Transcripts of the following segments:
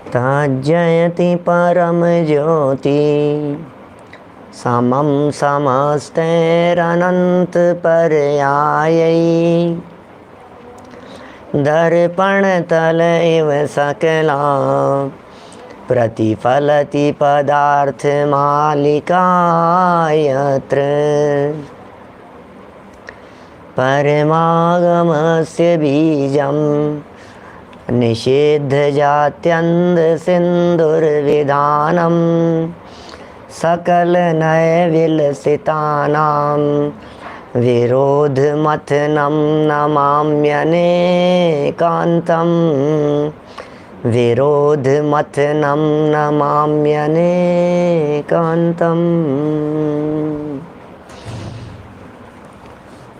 तज्जयति परम ज्योति समं समस्तैरनंत पर्यायै दर्पण तल इव सकला प्रतिफलति पदार्थ मालिका यत्र परमागमस्य बीजं निषेध जात्यन्ध सिंधुर्विधानम सकल नय विलसितानां विरोध मथनं नमाम्यनेकान्तं विरोध मथनं नमाम्यनेकान्तम्।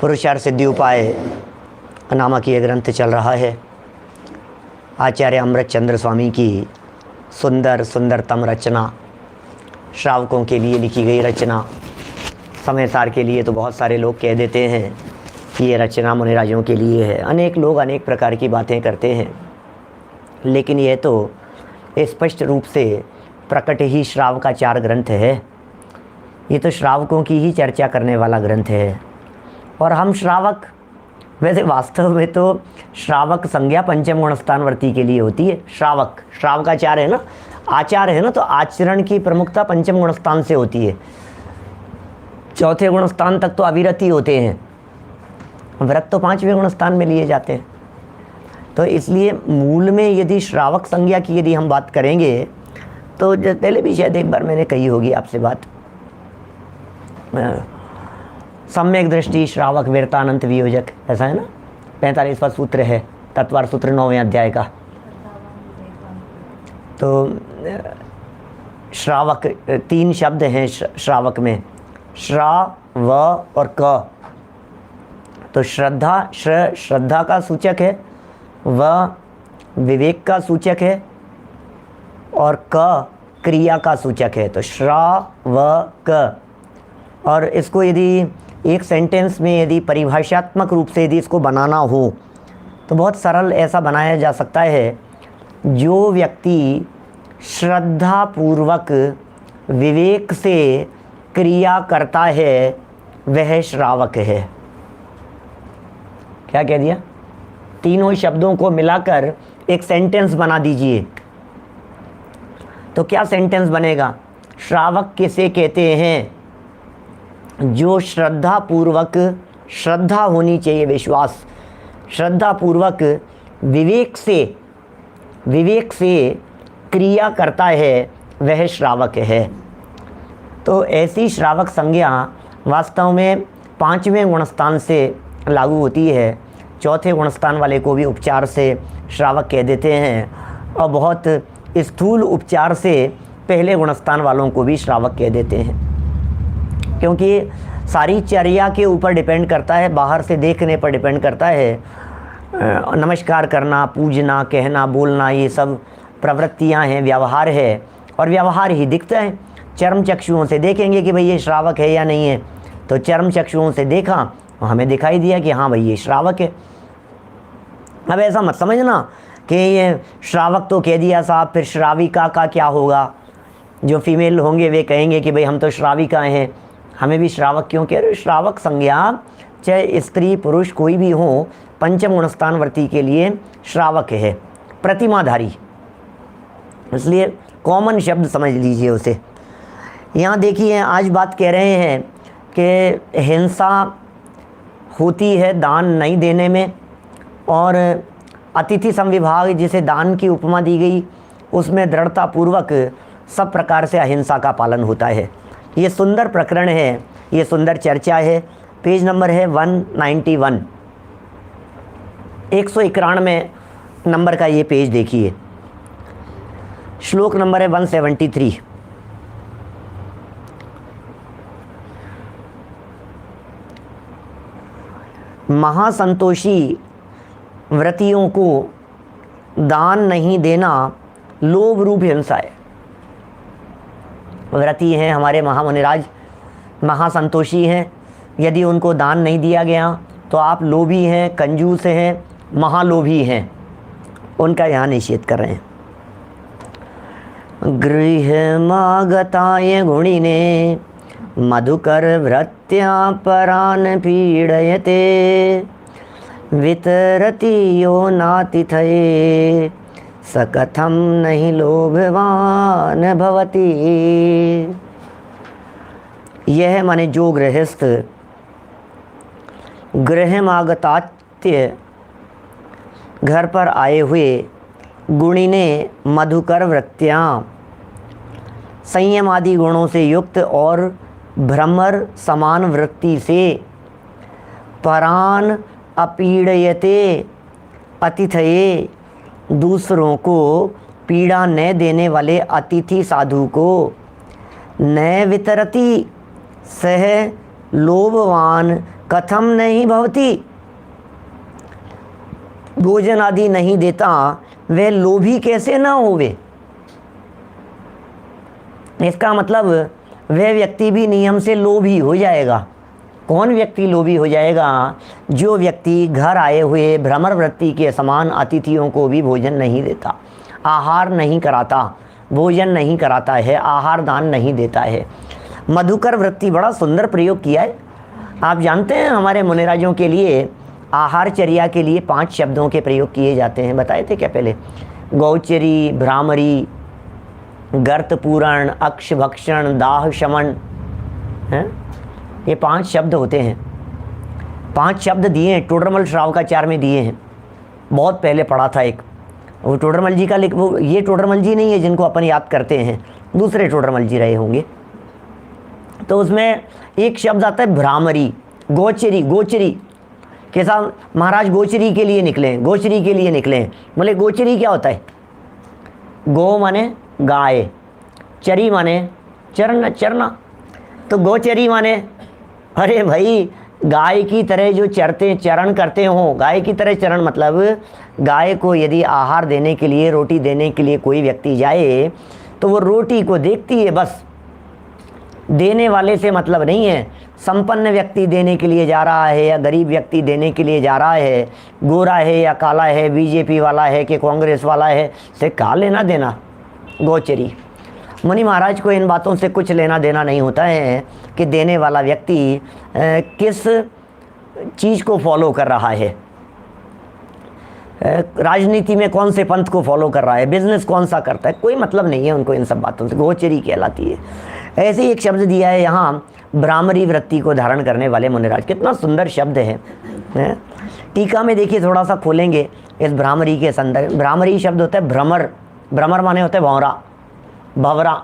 पुरुषार्थ सिद्धि उपाय नामक ये ग्रंथ चल रहा है। आचार्य अमृत चंद्र स्वामी की सुंदरतम रचना, श्रावकों के लिए लिखी गई रचना। समय सार के लिए तो बहुत सारे लोग कह देते हैं कि ये रचना मुनिराजों के लिए है। अनेक लोग अनेक प्रकार की बातें करते हैं, लेकिन यह तो स्पष्ट रूप से प्रकट ही श्रावकाचार ग्रंथ है। ये तो श्रावकों की ही चर्चा करने वाला ग्रंथ है। और हम श्रावक, वैसे वास्तव में तो श्रावक संज्ञा पंचम गुणस्थानवर्ती के लिए होती है। श्रावकाचार है ना, आचार है ना, तो आचरण की प्रमुखता पंचम गुणस्थान से होती है। चौथे गुणस्थान तक तो अविरत ही होते हैं, व्रत तो पांचवें गुणस्थान में लिए जाते हैं। तो इसलिए मूल में यदि श्रावक संज्ञा की यदि हम बात करेंगे तो पहले भी शायद एक बार मैंने कही होगी आपसे बात, सम्यक दृष्टि श्रावक वीरतानंत वियोजक, ऐसा है ना, 45वां सूत्र है, तत्वार सूत्र 9वें अध्याय का। तो श्रावक 3 शब्द हैं श्रावक में, श्रा व और क। तो श्रद्धा, श्रद्धा का सूचक है, व विवेक का सूचक है, और क क्रिया का सूचक है। तो श्रा व क। और इसको यदि एक सेंटेंस में यदि परिभाषात्मक रूप से यदि इसको बनाना हो तो बहुत सरल ऐसा बनाया जा सकता है, जो व्यक्ति श्रद्धापूर्वक विवेक से क्रिया करता है वह श्रावक है। क्या कह दिया? तीनों शब्दों को मिलाकर एक सेंटेंस बना दीजिए। तो क्या सेंटेंस बनेगा? श्रावक किसे कहते हैं? जो श्रद्धापूर्वक, श्रद्धा होनी चाहिए, विश्वास, श्रद्धापूर्वक विवेक से क्रिया करता है वह श्रावक है। तो ऐसी श्रावक संज्ञा वास्तव में 5वें गुणस्थान से लागू होती है। चौथे गुणस्थान वाले को भी उपचार से श्रावक कह देते हैं, और बहुत स्थूल उपचार से पहले गुणस्थान वालों को भी श्रावक कह देते हैं, क्योंकि सारी चर्या के ऊपर डिपेंड करता है, बाहर से देखने पर डिपेंड करता है। नमस्कार करना, पूजना, कहना, बोलना, ये सब प्रवृत्तियां हैं, व्यवहार है, और व्यवहार ही दिखता है। चर्म चक्षुओं से देखेंगे कि भाई ये श्रावक है या नहीं है, तो चर्म चक्षुओं से देखा, हमें दिखाई दिया कि हाँ भाई ये श्रावक है। अब ऐसा मत समझना कि ये श्रावक तो कह दिया साहब, फिर श्राविका का क्या होगा? जो फीमेल होंगे वे कहेंगे कि भाई हम तो श्राविका हैं, हमें भी श्रावक क्यों कह रहे हो? श्रावक संज्ञा चाहे स्त्री पुरुष कोई भी हो, पंचम गुणस्थानवर्ती के लिए श्रावक है, प्रतिमाधारी। इसलिए कॉमन शब्द समझ लीजिए उसे। यहाँ देखिए, आज बात कह रहे हैं कि हिंसा होती है दान नहीं देने में, और अतिथि संविभाग जिसे दान की उपमा दी गई उसमें दृढ़तापूर्वक सब प्रकार से अहिंसा का पालन होता है। ये सुंदर प्रकरण है, ये सुंदर चर्चा है। पेज नंबर है 191, 191 नंबर का ये पेज देखिए। श्लोक नंबर है 173। महासंतोषी व्रतियों को दान नहीं देना लोभ रूप हिंसा है। व्रती हैं हमारे महामुनिराज, महासंतोषी हैं, यदि उनको दान नहीं दिया गया तो आप लोभी हैं, कंजूस हैं, महालोभी हैं, उनका यहाँ निषेध कर रहे हैं। गृहमागताय गुणिने मधुकर भृत्या परान पीडयते वितरति यो नातिथये स कथम नहीं लोभवान भवति। यह माने जो गृहस्थ गृहमागतात्य घर पर आए हुए गुणिने मधुकर वृत्तियाँ संयम आदि गुणों से युक्त और भ्रमर समान वृत्ति से परान अपीड़यते अतिथये दूसरों को पीड़ा न देने वाले अतिथि साधु को न वितरति सह लोभवान कथम नहीं भवति भोजन आदि नहीं देता वह लोभी कैसे ना होवे। इसका मतलब वह व्यक्ति भी नियम से लोभी हो जाएगा। कौन व्यक्ति लोभी हो जाएगा? जो व्यक्ति घर आए हुए भ्रमर वृत्ति के समान अतिथियों को भी भोजन नहीं देता, आहार नहीं कराता, भोजन नहीं कराता है, आहार दान नहीं देता है। मधुकर वृत्ति बड़ा सुंदर प्रयोग किया है। आप जानते हैं हमारे मुनिराजों के लिए आहारचर्या के लिए 5 शब्दों के प्रयोग किए जाते हैं। बताए थे क्या पहले? गौचरी, भ्रामरी, गर्त पूरण, अक्ष भक्षण, दाह शमन हैं, ये 5 शब्द होते हैं। 5 शब्द दिए हैं, टोडरमल श्रावकाचार्य में दिए हैं। बहुत पहले पढ़ा था एक, वो टोडरमल जी का, वो ये टोडरमल जी नहीं है जिनको अपन याद करते हैं, दूसरे टोडरमल जी रहे होंगे। तो उसमें एक शब्द आता है भ्रामरी, गोचरी। गोचरी के साथ महाराज गोचरी के लिए निकले, गोचरी के लिए निकले। बोले गोचरी क्या होता है? गो माने गाय, चरी माने चरना, चरना। तो गोचरी माने अरे भाई गाय की तरह जो चरते चरण करते हो, गाय की तरह चरण मतलब गाय को यदि आहार देने के लिए, रोटी देने के लिए कोई व्यक्ति जाए तो वो रोटी को देखती है, बस देने वाले से मतलब नहीं है। संपन्न व्यक्ति देने के लिए जा रहा है या गरीब व्यक्ति देने के लिए जा रहा है, गोरा है या काला है, बीजेपी वाला है कि कांग्रेस वाला है, से क्या लेना देना। गोचरी मुनि महाराज को इन बातों से कुछ लेना देना नहीं होता है कि देने वाला व्यक्ति किस चीज़ को फॉलो कर रहा है, राजनीति में कौन से पंथ को फॉलो कर रहा है, बिजनेस कौन सा करता है, कोई मतलब नहीं है उनको इन सब बातों से। गोचरी कहलाती है। ऐसे ही एक शब्द दिया है यहाँ, भ्रामरी वृत्ति को धारण करने वाले मुनिराज। कितना सुंदर शब्द है। टीका में देखिए, थोड़ा सा खोलेंगे इस भ्रामरी के संदर्भ। भ्रामरी शब्द होता है भ्रमर, भ्रमर माने होता है भौरा, भवरा।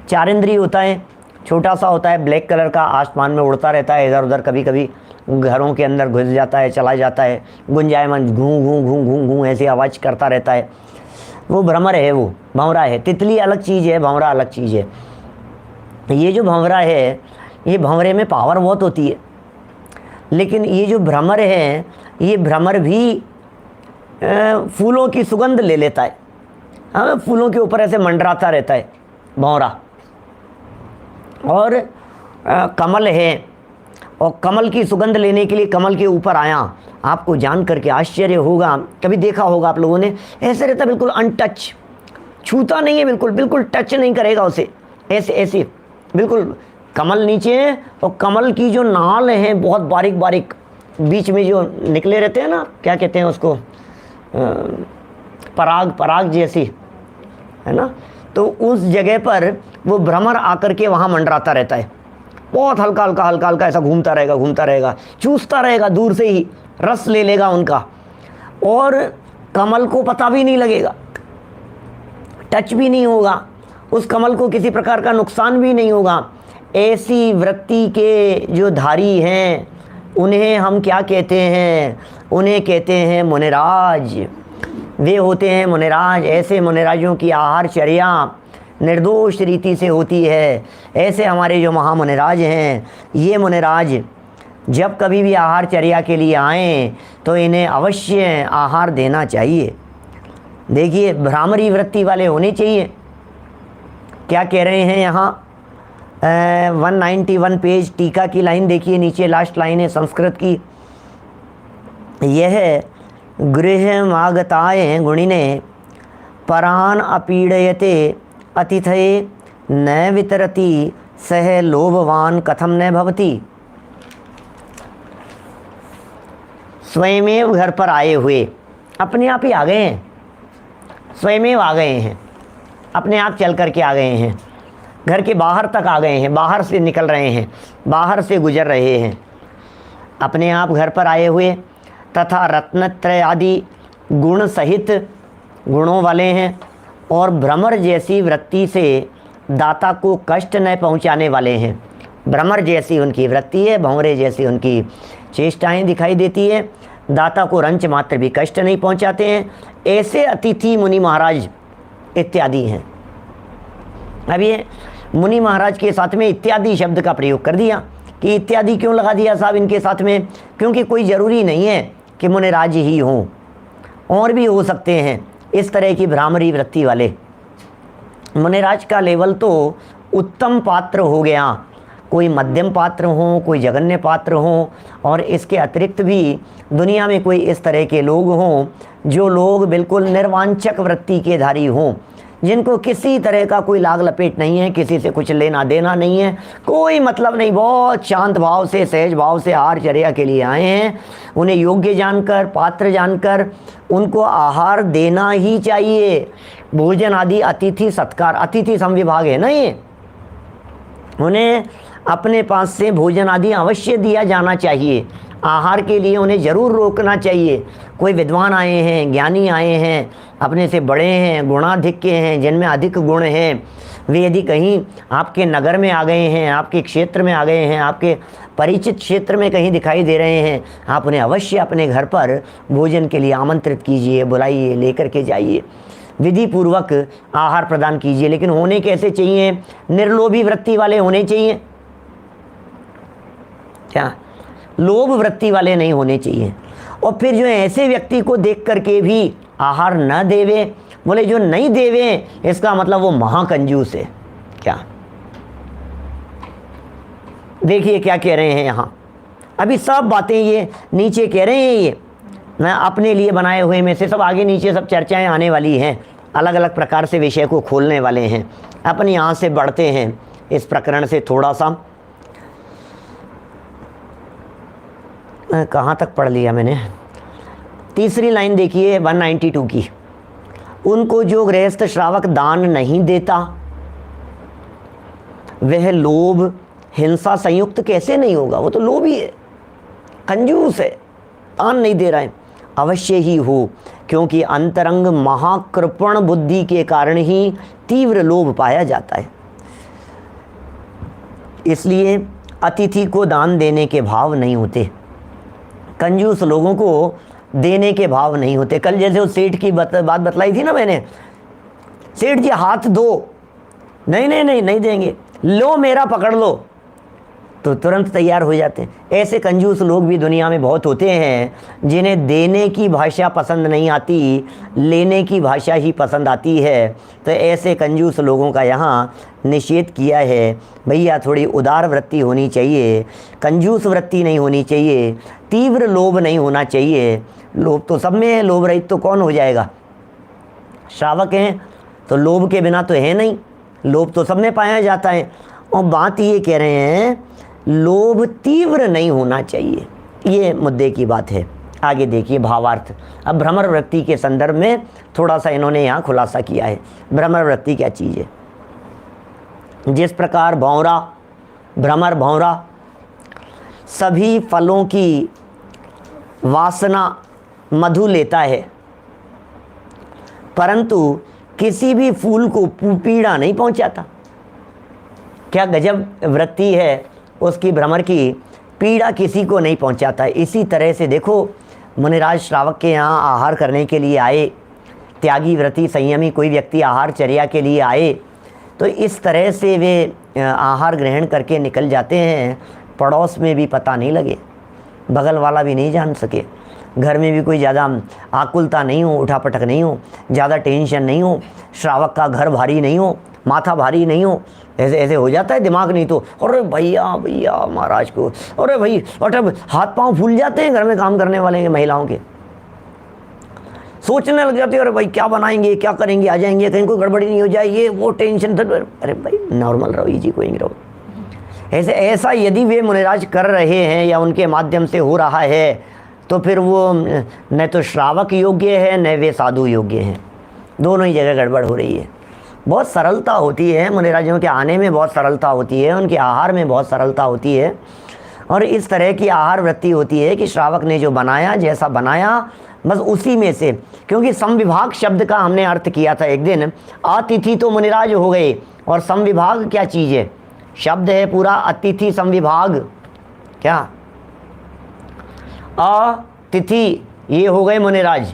4 इंद्री होता है, छोटा सा होता है, ब्लैक कलर का, आसमान में उड़ता रहता है इधर उधर, कभी कभी घरों के अंदर घुस जाता है, चला जाता है, गुंजायमान घूं घूं घूं घूं घूं ऐसी आवाज़ करता रहता है। वो भ्रमर है, वो भंवरा है। तितली अलग चीज़ है, भंवरा अलग चीज़ है। ये जो भंवरा है, ये भंवरे में पावर बहुत होती है, लेकिन ये जो भ्रमर है, ये भ्रमर भी फूलों की सुगंध ले लेता है। हाँ, फूलों के ऊपर ऐसे मंडराता रहता है भंवरा। और कमल है, और कमल की सुगंध लेने के लिए कमल के ऊपर आया। आपको जान करके आश्चर्य होगा, कभी देखा होगा आप लोगों ने, ऐसे रहता बिल्कुल अनटच, छूता नहीं है, बिल्कुल बिल्कुल टच नहीं करेगा उसे, ऐसे ऐसे बिल्कुल। कमल नीचे है और कमल की जो नाल है बहुत बारीक बारीक, बीच में जो निकले रहते हैं ना, क्या कहते हैं उसको, पराग, पराग जैसी है ना। तो उस जगह पर वो भ्रमर आकर के वहाँ मंडराता रहता है। बहुत हल्का हल्का हल्का हल्का ऐसा घूमता रहेगा, घूमता रहेगा, चूसता रहेगा, दूर से ही रस ले लेगा उनका, और कमल को पता भी नहीं लगेगा, टच भी नहीं होगा, उस कमल को किसी प्रकार का नुकसान भी नहीं होगा। ऐसी वृत्ति के जो धारी हैं उन्हें हम क्या कहते हैं? उन्हें कहते हैं मुनिराज। वे होते हैं मुनिराज। ऐसे मुनिराजों की आहारचर्या निर्दोष रीति से होती है। ऐसे हमारे जो महामुनिराज हैं, ये मुनिराज जब कभी भी आहारचर्या के लिए आएँ तो इन्हें अवश्य आहार देना चाहिए। देखिए, भ्रामरी वृत्ति वाले होने चाहिए। क्या कह रहे हैं यहाँ, 191 पेज टीका की लाइन देखिए, नीचे लास्ट लाइन है संस्कृत की। यह गृहमागताय गुणिने परान अपीडयते अतिथये न वितरति सह लोभवान कथम न भवति। स्वयमेव घर पर आए हुए, अपने आप ही आ गए हैं, स्वयमेव आ गए हैं, अपने आप चल करके आ गए हैं, घर के बाहर तक आ गए हैं, बाहर से निकल रहे हैं, बाहर से गुजर रहे हैं, अपने आप घर पर आए हुए, तथा रत्नत्रय आदि गुण सहित गुणों वाले हैं, और भ्रमर जैसी वृत्ति से दाता को कष्ट न पहुंचाने वाले हैं। भ्रमर जैसी उनकी वृत्ति है, भंवरे जैसी उनकी चेष्टाएं दिखाई देती है, दाता को रंच मात्र भी कष्ट नहीं पहुंचाते हैं, ऐसे अतिथि मुनि महाराज इत्यादि हैं। अब ये मुनि महाराज के साथ में इत्यादि शब्द का प्रयोग कर दिया कि इत्यादि क्यों लगा दिया साहब इनके साथ में, क्योंकि कोई ज़रूरी नहीं है कि मुनिराज ही हों, और भी हो सकते हैं इस तरह की भ्रामरी वृत्ति वाले। मुनिराज का लेवल तो उत्तम पात्र हो गया, कोई मध्यम पात्र हों, कोई जघन्य पात्र हों, और इसके अतिरिक्त भी दुनिया में कोई इस तरह के लोग हों जो लोग बिल्कुल निर्वांछक वृत्ति के धारी हों, जिनको किसी तरह का कोई लाग लपेट नहीं है, किसी से कुछ लेना देना नहीं है, कोई मतलब नहीं, बहुत शांत भाव से सहज भाव से आहारचर्या के लिए आए हैं। उन्हें योग्य जानकर, पात्र जानकर उनको आहार देना ही चाहिए। भोजन आदि अतिथि सत्कार, अतिथि संविभाग है ना ये, उन्हें अपने पास से भोजन आदि अवश्य दिया जाना चाहिए। आहार के लिए उन्हें ज़रूर रोकना चाहिए। कोई विद्वान आए हैं, ज्ञानी आए हैं, अपने से बड़े हैं, गुणाधिक के हैं, जिनमें अधिक गुण हैं, वे यदि कहीं आपके नगर में आ गए हैं, आपके क्षेत्र में आ गए हैं, आपके परिचित क्षेत्र में कहीं दिखाई दे रहे हैं, आप उन्हें अवश्य अपने घर पर भोजन के लिए आमंत्रित कीजिए, बुलाइए, लेकर के जाइए, विधि पूर्वक आहार प्रदान कीजिए। लेकिन होने कैसे चाहिए? निर्लोभी वृत्ति वाले होने चाहिए। क्या? लोभ वृत्ति वाले नहीं होने चाहिए। और फिर जो ऐसे व्यक्ति को देख करके भी आहार न देवे, बोले जो नहीं देवे इसका मतलब वो महाकंजूस है। क्या? देखिए क्या कह रहे हैं यहाँ, अभी सब बातें ये नीचे कह रहे हैं, ये मैं अपने लिए बनाए हुए में से सब आगे नीचे सब चर्चाएं आने वाली हैं, अलग अलग प्रकार से विषय को खोलने वाले हैं। अपनी यहाँ से बढ़ते हैं इस प्रकरण से थोड़ा सा, कहाँ तक पढ़ लिया मैंने, तीसरी लाइन देखिए 192 की। उनको जो गृहस्थ श्रावक दान नहीं देता वह लोभ हिंसा संयुक्त कैसे नहीं होगा? वो तो लोभी है, कंजूस है, दान नहीं दे रहा है। अवश्य ही हो, क्योंकि अंतरंग महाकृपण बुद्धि के कारण ही तीव्र लोभ पाया जाता है। इसलिए अतिथि को दान देने के भाव नहीं होते, कंजूस लोगों को देने के भाव नहीं होते। कल जैसे उस सेठ की बात बतलाई थी ना मैंने, सेठ जी हाथ दो, नहीं नहीं नहीं नहीं देंगे, लो मेरा पकड़ लो, तो तुरंत तैयार हो जाते हैं। ऐसे कंजूस लोग भी दुनिया में बहुत होते हैं जिन्हें देने की भाषा पसंद नहीं आती, लेने की भाषा ही पसंद आती है। तो ऐसे कंजूस लोगों का यहाँ निषेध किया है। भैया थोड़ी उदार वृत्ति होनी चाहिए, कंजूस वृत्ति नहीं होनी चाहिए, तीव्र लोभ नहीं होना चाहिए। लोभ तो सब में है, लोभ रहित तो कौन हो जाएगा? श्रावक हैं तो लोभ के बिना तो है नहीं, लोभ तो सब में पाया जाता है। और बात ये कह रहे हैं लोभ तीव्र नहीं होना चाहिए, ये मुद्दे की बात है। आगे देखिए भावार्थ। अब भ्रमर वृत्ति के संदर्भ में थोड़ा सा इन्होंने यहाँ खुलासा किया है। भ्रमर वृत्ति क्या चीज़ है? जिस प्रकार भौरा, भ्रमर भौरा सभी फलों की वासना मधु लेता है, परंतु किसी भी फूल को पीड़ा नहीं पहुंचाता। क्या गजब वृत्ति है उसकी, भ्रमर की, पीड़ा किसी को नहीं पहुंचाता। इसी तरह से देखो मुनिराज श्रावक के यहाँ आहार करने के लिए आए, त्यागी व्रती संयमी कोई व्यक्ति आहार चर्या के लिए आए, तो इस तरह से वे आहार ग्रहण करके निकल जाते हैं, पड़ोस में भी पता नहीं लगे, बगल वाला भी नहीं जान सके, घर में भी कोई ज़्यादा आकुलता नहीं हो, उठापटक नहीं हो, ज़्यादा टेंशन नहीं हो, श्रावक का घर भारी नहीं हो, माथा भारी नहीं हो। ऐसे ऐसे हो जाता है दिमाग नहीं तो, अरे भैया भैया महाराज को, अरे भाई, और हाथ पांव फूल जाते हैं घर में काम करने वाले के, महिलाओं के। सोचने लग जाते हो अरे भाई क्या बनाएंगे, क्या करेंगे, आ जाएंगे, कहीं कोई गड़बड़ी नहीं हो जाए, ये वो टेंशन। अरे भाई नॉर्मल रहो, इजी गोइंग रहो। ऐसा यदि वे मुनिराज कर रहे हैं या उनके माध्यम से हो रहा है तो फिर वो न तो श्रावक योग्य है न वे साधु योग्य हैं, दोनों ही जगह गड़बड़ हो रही है। बहुत सरलता होती है मुनिराजों के आने में, बहुत सरलता होती है उनके आहार में, बहुत सरलता होती है। और इस तरह की आहार वृत्ति होती है कि श्रावक ने जो बनाया, जैसा बनाया बस उसी में से, क्योंकि समविभाग शब्द का हमने अर्थ किया था एक दिन। अतिथि तो मुनिराज हो गए, और समविभाग क्या चीज़ है? शब्द है पूरा अतिथि समविभाग। क्या? अतिथि ये हो गए मुनिराज,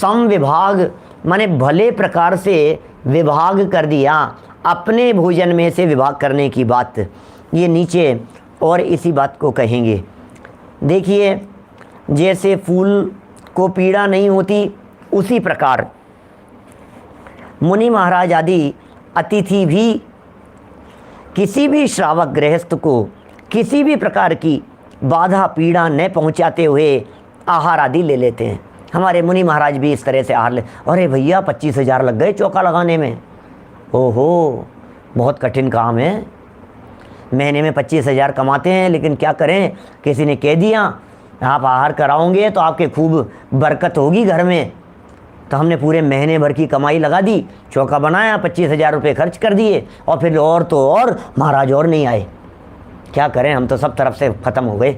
समविभाग माने भले प्रकार से विभाग कर दिया, अपने भोजन में से विभाग करने की बात ये नीचे और इसी बात को कहेंगे। देखिए जैसे फूल को पीड़ा नहीं होती, उसी प्रकार मुनि महाराज आदि अतिथि भी किसी भी श्रावक गृहस्थ को किसी भी प्रकार की बाधा पीड़ा न पहुंचाते हुए आहार आदि ले लेते हैं। हमारे मुनि महाराज भी इस तरह से आहार ले। अरे भैया 25,000 लग गए चौका लगाने में, ओहो बहुत कठिन काम है। महीने में 25,000 कमाते हैं, लेकिन क्या करें, किसी ने कह दिया आप आहार कराओगे तो आपके खूब बरकत होगी घर में, तो हमने पूरे महीने भर की कमाई लगा दी, चौका बनाया, 25,000 रुपये खर्च कर दिए, और फिर और तो और महाराज और नहीं आए। क्या करें, हम तो सब तरफ से ख़त्म हो गए।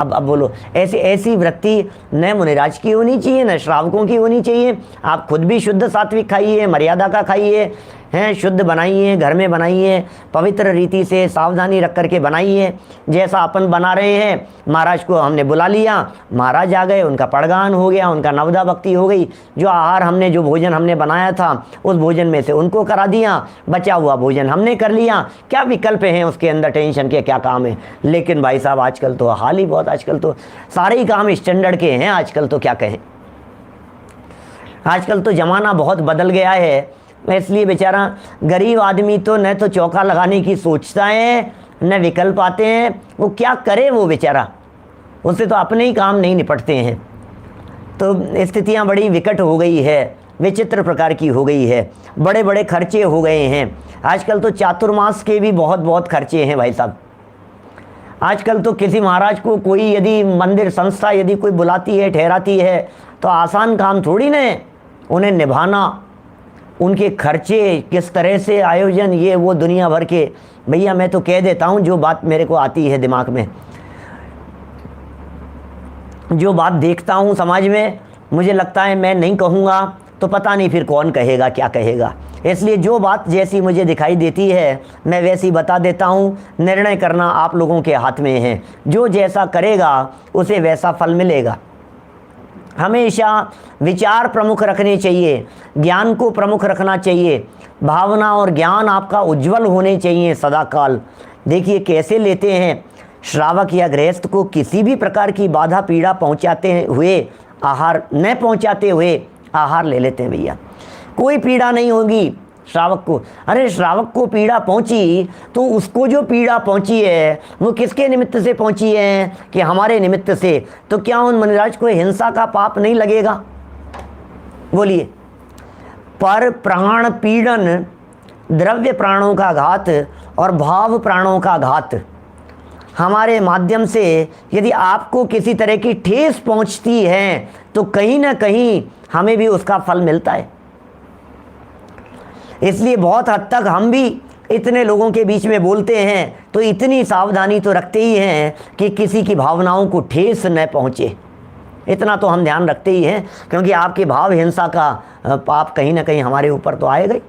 अब बोलो, ऐसी वृत्ति न मुनिराज की होनी चाहिए न श्रावकों की होनी चाहिए। आप खुद भी शुद्ध सात्विक खाइए, मर्यादा का खाइए, हैं शुद्ध बनाइए, घर में बनाइए, पवित्र रीति से सावधानी रख करके बनाइए। जैसा अपन बना रहे हैं, महाराज को हमने बुला लिया, महाराज आ गए, उनका पड़गान हो गया, उनका नवदा भक्ति हो गई, जो आहार हमने, जो भोजन हमने बनाया था उस भोजन में से उनको करा दिया, बचा हुआ भोजन हमने कर लिया। क्या विकल्प हैं उसके अंदर, टेंशन के क्या काम है। लेकिन भाई साहब आजकल तो हाल ही बहुत, आजकल तो सारे ही काम स्टैंडर्ड के हैं। आजकल तो क्या कहें, आजकल तो ज़माना बहुत बदल गया है। इसलिए बेचारा गरीब आदमी तो न तो चौका लगाने की सोचता है न विकल्प आते हैं, वो क्या करे वो बेचारा, उससे तो अपने ही काम नहीं निपटते हैं। तो स्थितियां बड़ी विकट हो गई है, विचित्र प्रकार की हो गई है, बड़े बड़े खर्चे हो गए हैं। आजकल तो चातुर्मास के भी बहुत बहुत खर्चे हैं भाई साहब। आजकल तो किसी महाराज को कोई यदि मंदिर संस्था यदि कोई बुलाती है, ठहराती है, तो आसान काम थोड़ी न है उन्हें निभाना, उनके खर्चे किस तरह से आयोजन, ये वो दुनिया भर के। भैया मैं तो कह देता हूँ जो बात मेरे को आती है दिमाग में, जो बात देखता हूँ समाज में, मुझे लगता है मैं नहीं कहूँगा तो पता नहीं फिर कौन कहेगा, क्या कहेगा। इसलिए जो बात जैसी मुझे दिखाई देती है मैं वैसी बता देता हूँ। निर्णय करना आप लोगों के हाथ में है, जो जैसा करेगा उसे वैसा फल मिलेगा। हमेशा विचार प्रमुख रखने चाहिए, ज्ञान को प्रमुख रखना चाहिए, भावना और ज्ञान आपका उज्जवल होने चाहिए सदाकाल। देखिए कैसे लेते हैं, श्रावक या गृहस्थ को किसी भी प्रकार की बाधा पीड़ा पहुंचाते हुए आहार न पहुंचाते हुए आहार ले लेते हैं भैया, कोई पीड़ा नहीं होगी श्रावक को। अरे श्रावक को पीड़ा पहुंची तो उसको जो पीड़ा पहुंची है वो किसके निमित्त से पहुंची है, कि हमारे निमित्त से। तो क्या उन मुनिराज को हिंसा का पाप नहीं लगेगा? बोलिए। पर प्राण पीड़न, द्रव्य प्राणों का घात और भाव प्राणों का घात, हमारे माध्यम से यदि आपको किसी तरह की ठेस पहुंचती है तो कहीं ना कहीं हमें भी उसका फल मिलता है। इसलिए बहुत हद तक हम भी इतने लोगों के बीच में बोलते हैं तो इतनी सावधानी तो रखते ही हैं कि किसी की भावनाओं को ठेस न पहुंचे। इतना तो हम ध्यान रखते ही हैं, क्योंकि आपके भाव हिंसा का पाप कहीं ना कहीं हमारे ऊपर तो आएगा ही।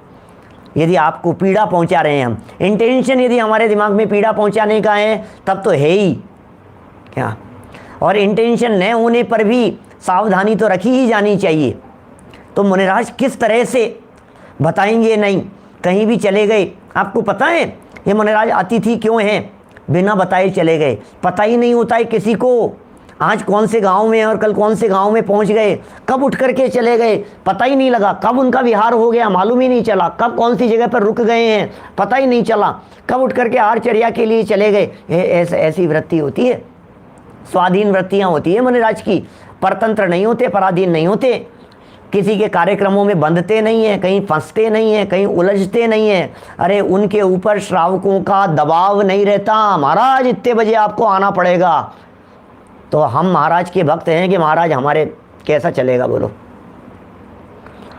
यदि आपको पीड़ा पहुंचा रहे हैं हम, इंटेंशन यदि हमारे दिमाग में पीड़ा पहुंचाने का है तब तो है ही क्या। और इंटेंशन न होने पर भी सावधानी तो रखी ही जानी चाहिए। तो मुनिराज किस तरह से बताएंगे नहीं, कहीं भी चले गए। आपको पता है ये मुनिराज अतिथि क्यों हैं? बिना बताए चले गए, पता ही नहीं होता है किसी को आज कौन से गांव में और कल कौन से गांव में पहुंच गए, कब उठ करके चले गए पता ही नहीं लगा, कब उनका विहार हो गया मालूम ही नहीं चला, कब कौन सी जगह पर रुक गए हैं पता ही नहीं चला, कब उठ करके आहारचर्या के लिए चले गए। ऐसी वृत्ति होती है, स्वाधीन वृत्तियाँ होती है मुनिराज की, परतंत्र नहीं होते, पराधीन नहीं होते। किसी के कार्यक्रमों में बंधते नहीं हैं, कहीं फंसते नहीं हैं, कहीं उलझते नहीं हैं। अरे उनके ऊपर श्रावकों का दबाव नहीं रहता, महाराज इतने बजे आपको आना पड़ेगा। तो हम महाराज के भक्त हैं कि महाराज हमारे कैसा चलेगा बोलो?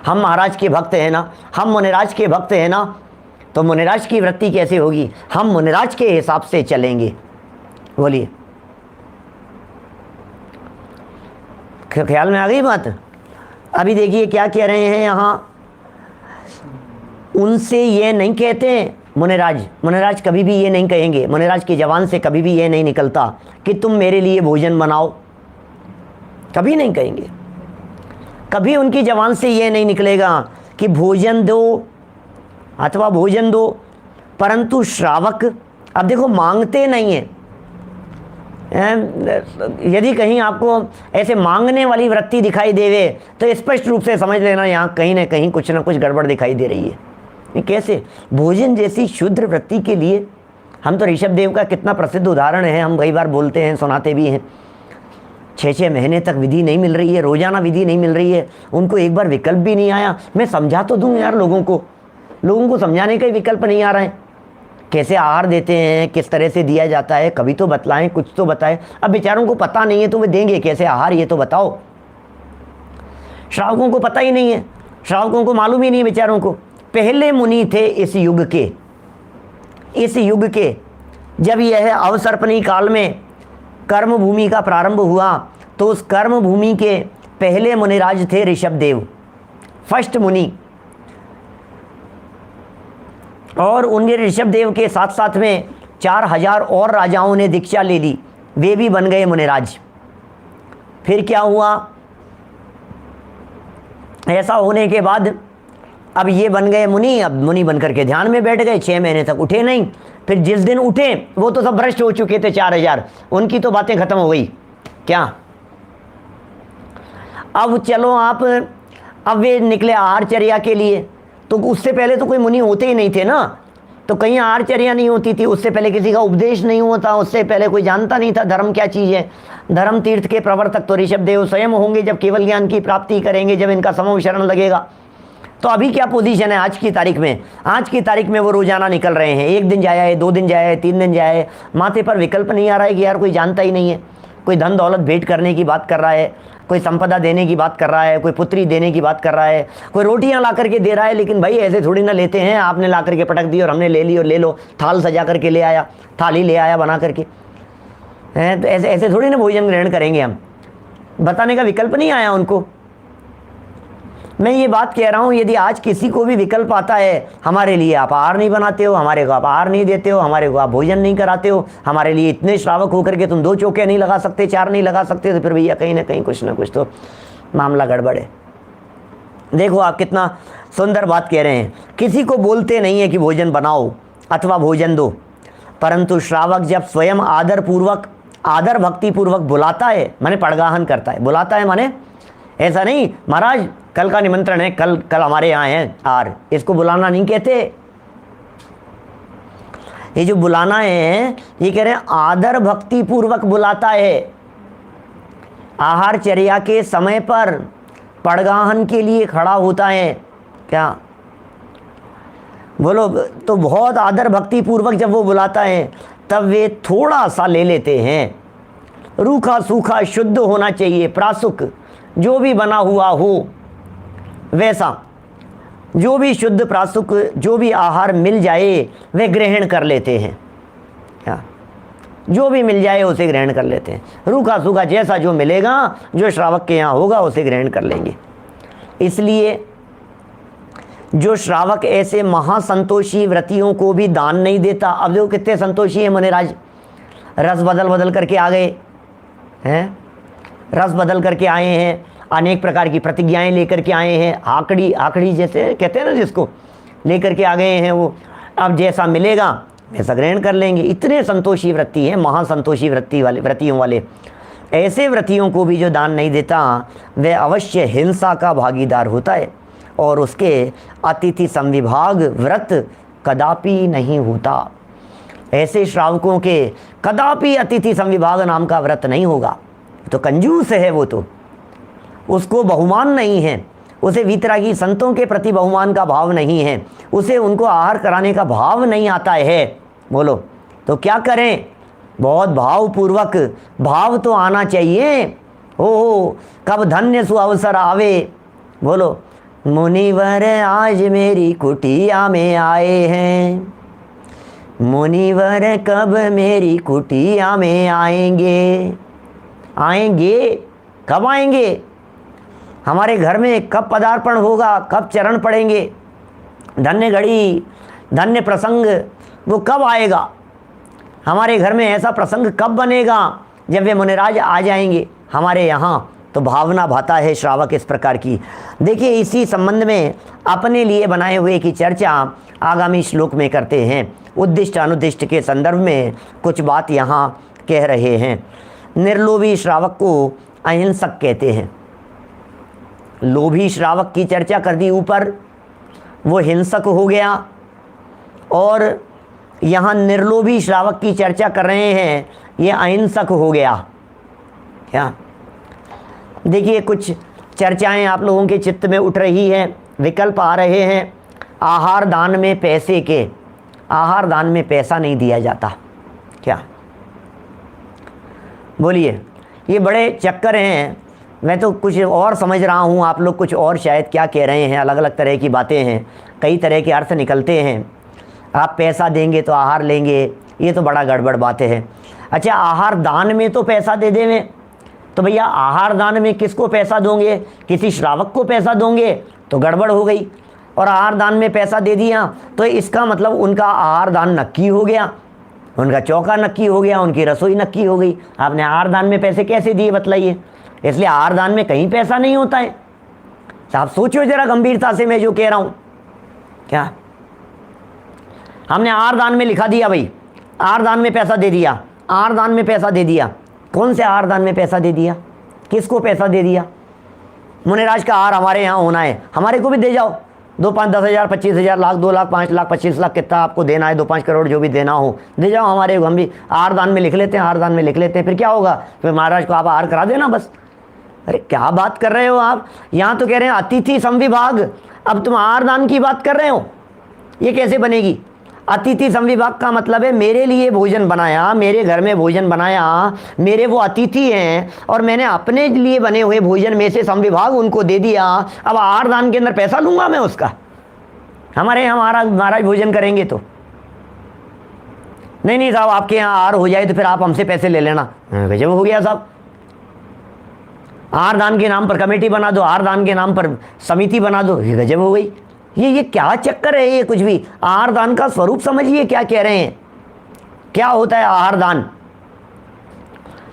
हम महाराज के भक्त हैं ना, हम मुनिराज के भक्त हैं ना, तो मुनिराज की वृत्ति कैसे होगी? हम मुनिराज के हिसाब से चलेंगे। बोलिए, ख्याल में आ गई बात? अभी देखिए क्या कह रहे हैं यहाँ, उनसे ये नहीं कहते मुनिराज कभी भी ये नहीं कहेंगे, मुनिराज की जबान से कभी भी ये नहीं निकलता कि तुम मेरे लिए भोजन बनाओ, कभी नहीं कहेंगे। कभी उनकी जबान से ये नहीं निकलेगा कि भोजन दो अथवा भोजन दो। परंतु श्रावक अब देखो मांगते नहीं हैं। यदि कहीं आपको ऐसे मांगने वाली वृत्ति दिखाई देवे तो स्पष्ट रूप से समझ लेना यहाँ कहीं ना कहीं कुछ ना कुछ गड़बड़ दिखाई दे रही है। ये कैसे? भोजन जैसी शुद्ध वृत्ति के लिए हम तो ऋषभ देव का कितना प्रसिद्ध उदाहरण है, हम कई बार बोलते हैं, सुनाते भी हैं। 6-6 महीने तक विधि नहीं मिल रही है, रोजाना विधि नहीं मिल रही है, उनको एक बार विकल्प भी नहीं आया। मैं समझा तो दूं यार, लोगों को समझाने का ही विकल्प नहीं आ रहा है। कैसे आहार देते हैं, किस तरह से दिया जाता है, कभी तो बतलाएं, कुछ तो बताएं। अब बेचारों को पता नहीं है तो वे देंगे कैसे आहार, ये तो बताओ। श्रावकों को पता ही नहीं है, श्रावकों को मालूम ही नहीं है बेचारों को। पहले मुनि थे इस युग के, जब यह अवसर्पणी काल में कर्म भूमि का प्रारंभ हुआ तो उस कर्म भूमि के पहले मुनिराज थे ऋषभ देव, फर्स्ट मुनि। और उन ऋषभ देव के साथ साथ में 4000 और राजाओं ने दीक्षा ले ली, वे भी बन गए मुनिराज। फिर क्या हुआ? ऐसा होने के बाद अब ये बन गए मुनि, अब मुनि बनकर के ध्यान में बैठ गए, 6 महीने तक उठे नहीं। फिर जिस दिन उठे वो तो सब भ्रष्ट हो चुके थे 4000, उनकी तो बातें खत्म हो गई। क्या अब चलो आप, अब वे निकले आहारचर्या के लिए, तो उससे पहले तो कोई मुनि होते ही नहीं थे ना, तो कहीं आहारचर्या नहीं होती थी, उससे पहले किसी का उपदेश नहीं हुआ था, उससे पहले कोई जानता नहीं था धर्म क्या चीज़ है। धर्म तीर्थ के प्रवर्तक तो ऋषभ देव स्वयं होंगे जब केवल ज्ञान की प्राप्ति करेंगे, जब इनका समूह शरण लगेगा। तो अभी क्या पोजीशन है आज की तारीख में? आज की तारीख में वो रोजाना निकल रहे हैं, 1 दिन जाया है, 2 दिन जाया है, 3 दिन जाया है, माथे पर विकल्प नहीं आ रहा है कि यार कोई जानता ही नहीं है। कोई धन दौलत भेंट करने की बात कर रहा है, कोई संपदा देने की बात कर रहा है, कोई पुत्री देने की बात कर रहा है, कोई रोटियां ला करके दे रहा है। लेकिन भाई ऐसे थोड़ी ना लेते हैं, आपने ला करके पटक दी और हमने ले ली और ले लो, थाल सजा करके ले आया, थाली ले आया बना करके, हैं? तो ऐसे थोड़ी ना भोजन ग्रहण करेंगे हम। बताने का विकल्प नहीं आया उनको। मैं ये बात कह रहा हूँ, यदि आज किसी को भी विकल्प आता है, हमारे लिए आप आहार नहीं बनाते हो, हमारे को आप आहार नहीं देते हो, हमारे को आप भोजन नहीं कराते हो, हमारे लिए इतने श्रावक होकर के तुम 2 चौके नहीं लगा सकते, 4 नहीं लगा सकते, तो फिर भैया कहीं ना कहीं कुछ ना कुछ तो मामला गड़बड़ है। देखो आप कितना सुंदर बात कह रहे हैं। किसी को बोलते नहीं है कि भोजन बनाओ अथवा भोजन दो, परंतु श्रावक जब स्वयं आदर भक्ति पूर्वक बुलाता है, माने पड़गाहन करता है, बुलाता है माने ऐसा नहीं महाराज कल का निमंत्रण है, कल हमारे यहाँ है आर, इसको बुलाना नहीं कहते। ये जो बुलाना है ये कह रहे हैं आदर भक्ति पूर्वक बुलाता है। आहारचर्या के समय पर पड़गाहन के लिए खड़ा होता है। क्या बोलो? तो बहुत आदर भक्ति पूर्वक जब वो बुलाता है तब वे थोड़ा सा ले लेते हैं। रूखा सूखा शुद्ध होना चाहिए, प्रासुक जो भी बना हुआ हो वैसा, जो भी शुद्ध प्रासुक जो भी आहार मिल जाए वे ग्रहण कर लेते हैं। क्या जो भी मिल जाए उसे ग्रहण कर लेते हैं। रूखा सूखा जैसा जो मिलेगा, जो श्रावक के यहाँ होगा उसे ग्रहण कर लेंगे। इसलिए जो श्रावक ऐसे महासंतोषी व्रतियों को भी दान नहीं देता। अब देखो कितने संतोषी है मुनिराज, रस बदल करके आ गए हैं, रस बदल करके आए हैं, अनेक प्रकार की प्रतिज्ञाएं लेकर के आए हैं, आकड़ी जैसे कहते हैं ना जिसको, लेकर के आ गए हैं वो। अब जैसा मिलेगा वैसा ग्रहण कर लेंगे। इतने संतोषी व्रती हैं, महासंतोषी व्रतियों वाले। ऐसे व्रतियों को भी जो दान नहीं देता वह अवश्य हिंसा का भागीदार होता है और उसके अतिथि संविभाग व्रत कदापि नहीं होता। ऐसे श्रावकों के कदापि अतिथि संविभाग नाम का व्रत नहीं होगा। तो कंजूस है वो, तो उसको बहुमान नहीं है, उसे वीतरागी संतों के प्रति बहुमान का भाव नहीं है, उसे उनको आहार कराने का भाव नहीं आता है। बोलो तो क्या करें? बहुत भावपूर्वक, भाव तो आना चाहिए। हो कब धन्य सुअवसर आवे। बोलो मुनिवर आज मेरी कुटिया में आए हैं, मुनिवर कब मेरी कुटिया में आएंगे। आएंगे कब आएंगे? हमारे घर में कब पदार्पण होगा, कब चरण पड़ेंगे, धन्य घड़ी धन्य प्रसंग वो कब आएगा? हमारे घर में ऐसा प्रसंग कब बनेगा जब वे मुनिराज आ जाएंगे हमारे यहाँ। तो भावना भाता है श्रावक इस प्रकार की। देखिए इसी संबंध में अपने लिए बनाए हुए की चर्चा आगामी श्लोक में करते हैं। उद्दिष्ट अनुद्दिष्ट के संदर्भ में कुछ बात यहाँ कह रहे हैं। निर्लोभी श्रावक को अहिंसक कहते हैं। लोभी श्रावक की चर्चा कर दी ऊपर, वो हिंसक हो गया, और यहाँ निर्लोभी श्रावक की चर्चा कर रहे हैं, ये अहिंसक हो गया। क्या? देखिए कुछ चर्चाएं आप लोगों के चित्त में उठ रही है, विकल्प आ रहे हैं। आहार दान में पैसे के, आहार दान में पैसा नहीं दिया जाता। क्या? बोलिए, ये बड़े चक्कर हैं। मैं तो कुछ और समझ रहा हूँ, आप लोग कुछ और शायद क्या कह रहे हैं। अलग अलग तरह की बातें हैं, कई तरह के अर्थ निकलते हैं। आप पैसा देंगे तो आहार लेंगे, ये तो बड़ा गड़बड़ बात है। अच्छा, आहार दान में तो पैसा दे देवें, तो भैया आहार दान में किसको पैसा दोगे? किसी श्रावक को पैसा दोगे तो गड़बड़ हो गई। और आहार दान में पैसा दे दिया तो इसका मतलब उनका आहार दान नक्की हो गया, उनका चौका नक्की हो गया, उनकी रसोई नक्की हो गई। आपने आहार दान में पैसे कैसे दिए बतलाइए? इसलिए आहार दान में कहीं पैसा नहीं होता है। आप सोचो जरा गंभीरता से मैं जो कह रहा हूँ। क्या? हमने आहार दान में लिखा दिया भाई, आहार दान में पैसा दे दिया, आहार दान में पैसा दे दिया। कौन से आहार दान में पैसा दे दिया? किसको पैसा दे दिया? मुनिराज का आहार हमारे यहाँ होना है, हमारे को भी दे जाओ। 2, 5, 10 हज़ार, 25 हज़ार, लाख, 2 लाख, 5 लाख, 25 लाख, कितना आपको देना है, 2-5 करोड़ जो भी देना हो दे जाओ हमारे। हम भी आहार दान में लिख लेते हैं, आहार दान में लिख लेते हैं। फिर क्या होगा? फिर महाराज को आप आहार करा देना बस। अरे क्या बात कर रहे हो आप? यहाँ तो कह रहे हैं अतिथि संविभाग, अब तुम आहार दान की बात कर रहे हो। ये कैसे बनेगी? अतिथि संविभाग का मतलब है मेरे लिए भोजन बनाया, मेरे घर में भोजन बनाया, मेरे वो अतिथि हैं और मैंने अपने लिए बने हुए भोजन में से संविभाग उनको दे दिया। अब आहार दान के अंदर पैसा लूंगा मैं उसका? हमारे यहाँ महाराज भोजन करेंगे तो नहीं साहब, आपके यहाँ आहार हो जाए तो फिर आप हमसे पैसे ले लेना। गजब हो गया साहब। आहार दान के नाम पर कमेटी बना दो, आहार दान के नाम पर समिति बना दो, ये गजब हो गई। ये क्या चक्कर है? ये कुछ भी आहार दान का स्वरूप समझिए क्या कह रहे हैं। क्या होता है आहार दान?